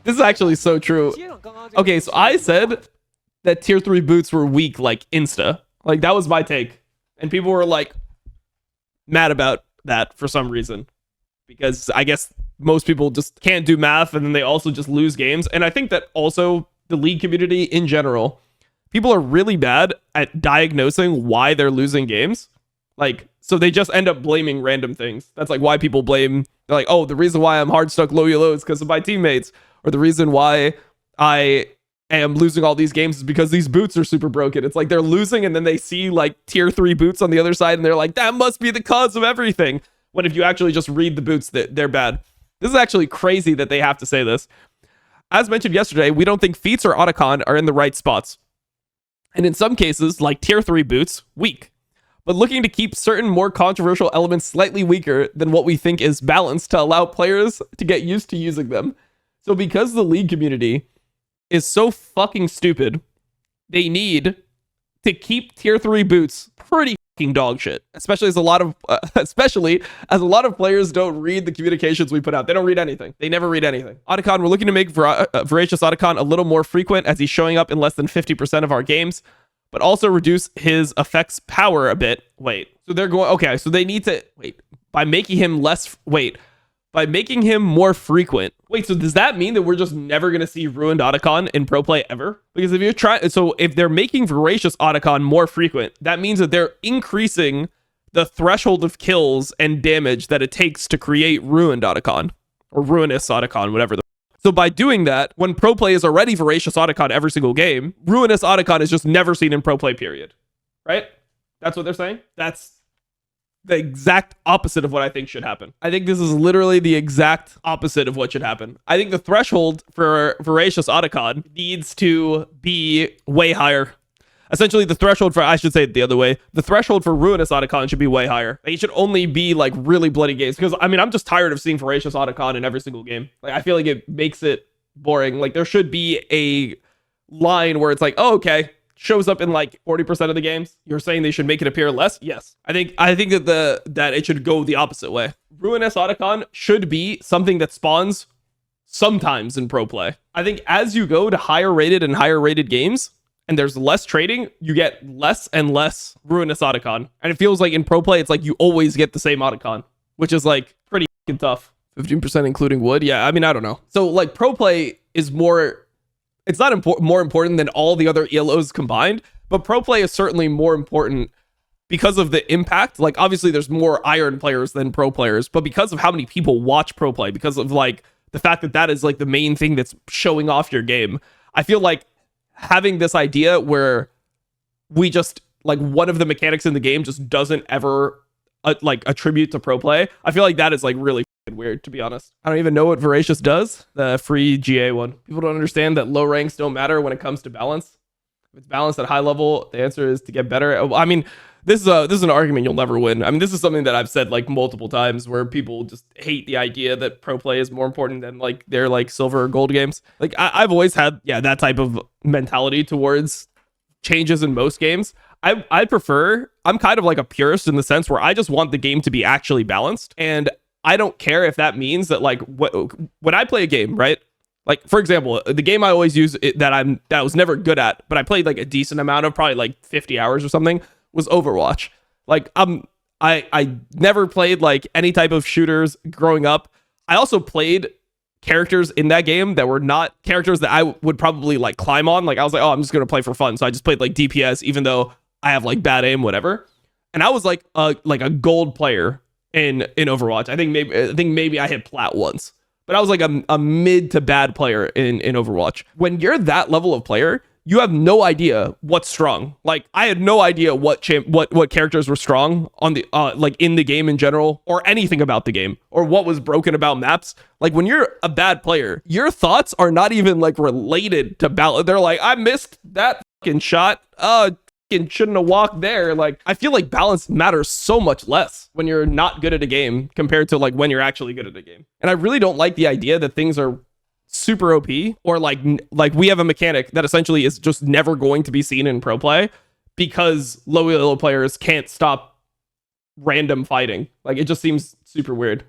This is actually so true. Okay, so I said that tier 3 boots were weak, like insta. Like that was my take. And people were like mad about that for some reason. Because I guess most people just can't do math and then they also just lose games. And I think that also the league community in general, people are really bad at diagnosing why they're losing games. Like, so they just end up blaming random things. That's like why people blame, they're like, oh, the reason why I'm hard stuck low elo is because of my teammates. Or the reason why I am losing all these games is because these boots are super broken. It's like they're losing and then they see like tier 3 boots on the other side and they're like, that must be the cause of everything. When if you actually just read the boots, they're bad. This is actually crazy that they have to say this. As mentioned yesterday, we don't think feats or Otacon are in the right spots. And in some cases, like tier 3 boots, weak. But looking to keep certain more controversial elements slightly weaker than what we think is balanced to allow players to get used to using them. So because the league community is so fucking stupid, they need to keep tier 3 boots pretty fucking dog shit. Especially as a lot of players don't read the communications we put out. They don't read anything. They never read anything. Otacon, we're looking to make Voracious Otacon a little more frequent as he's showing up in less than 50% of our games, but also reduce his effects power a bit. Wait, so they're going, okay, so they need to, by making him more frequent. Wait, so does that mean that we're just never going to see ruined Otacon in pro play ever? Because if they're making Voracious Otacon more frequent, that means that they're increasing the threshold of kills and damage that it takes to create ruined Otacon or ruinous Otacon, whatever. So by doing that, when pro play is already Voracious Otacon every single game, ruinous Otacon is just never seen in pro play, period. Right? That's what they're saying? That's the exact opposite of what I think should happen. I think this is literally the exact opposite of what should happen. I think the threshold for Voracious Otacon needs to be way higher. Essentially, the threshold for, I should say it the other way, the threshold for Ruinous Otacon should be way higher. It should only be like really bloody games. Because, I mean, I'm just tired of seeing Voracious Otacon in every single game. Like, I feel like it makes it boring. Like, there should be a line where it's like, oh, okay, shows up in like 40% of the games. You're saying they should make it appear less? Yes. I think that it should go the opposite way. Ruinous Otacon should be something that spawns sometimes in pro play. I think as you go to higher rated games and there's less trading, you get less and less Ruinous Otacon. And it feels like in pro play, it's like you always get the same Otacon, which is like pretty tough. 15% including wood. Yeah, I mean, I don't know. So like pro play is more, it's not more important than all the other ELOs combined, but pro play is certainly more important because of the impact. Like obviously there's more iron players than pro players, but because of how many people watch pro play, because of like the fact that that is like the main thing that's showing off your game, I feel like having this idea where we just like one of the mechanics in the game just doesn't ever like attribute to pro play, I feel like that is like really weird, to be honest. I don't even know what Voracious does, the free GA one. People don't understand that low ranks don't matter when it comes to balance. If it's balanced at high level, the answer is to get better. I mean, this is an argument you'll never win. I mean, this is something that I've said like multiple times where people just hate the idea that pro play is more important than like their like silver or gold games. Like I've always had that type of mentality towards changes in most games. I prefer, I'm kind of like a purist in the sense where I just want the game to be actually balanced, and I don't care if that means that like when I play a game, right? Like for example, the game I always use that I was never good at, but I played like a decent amount of, probably like 50 hours or something, was Overwatch. Like I never played like any type of shooters growing up. I also played characters in that game that were not characters that I would probably like climb on. Like I was like, oh, I'm just gonna play for fun, so I just played like DPS, even though I have like bad aim, whatever. And I was like a gold player in Overwatch. I think maybe I hit plat once, but I was like a mid to bad player in Overwatch. When you're that level of player, you have no idea what's strong. Like I had no idea what characters were strong on the like in the game in general, or anything about the game, or what was broken about maps. Like when you're a bad player, your thoughts are not even like related to balance. They're like, I missed that fucking shot. Shouldn't have walked there. Like I feel like balance matters so much less when you're not good at a game compared to like when you're actually good at a game. And I really don't like the idea that things are super OP, or like we have a mechanic that essentially is just never going to be seen in pro play because low elo players can't stop random fighting. Like it just seems super weird.